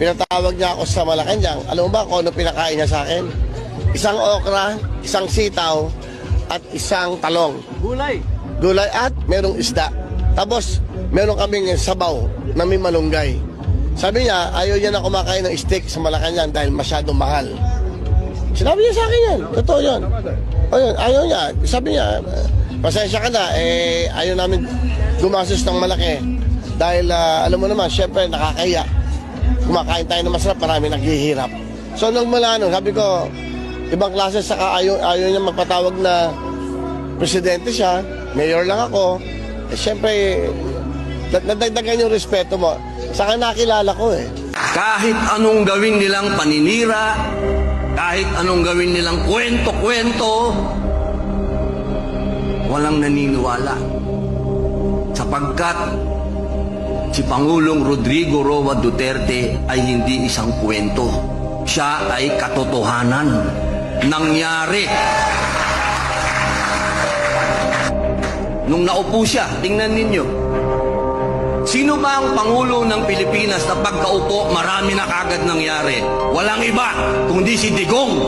pinatawag niya ako sa Malacanang. Alam mo ba kung ano pinakain niya sa akin? Isang okra, isang sitaw, at isang talong. Gulay. Gulay at merong isda. Tapos, meron kaming sabaw na may malunggay. Sabi niya, ayaw niya na kumakain ng steak sa Malacanang dahil masyadong mahal. Sinabi niya sa akin yan. Totoo yun. O yun, ayaw niya. Sabi niya, pasensya ka na, ayaw namin gumastos ng malaki. Dahil, alam mo naman, syempre, nakakaya. Kumakain tayo ng masarap, marami naghihirap. So, nung mula nun, sabi ko, ibang klase, saka ayaw niya magpatawag na presidente siya, mayor lang ako. Syempre, nadagdagan yung respeto mo. Saka nakilala ko Kahit anong gawin nilang paninira, kahit anong gawin nilang kwento-kwento, walang naniniwala. Sapagkat si Pangulong Rodrigo Roa Duterte ay hindi isang kwento. Siya ay katotohanan. Nangyari. Nung naupo siya, tingnan ninyo. Sino ba ang Pangulo ng Pilipinas na pagkaupo, marami na kagad nangyari? Walang iba, kundi si Digong.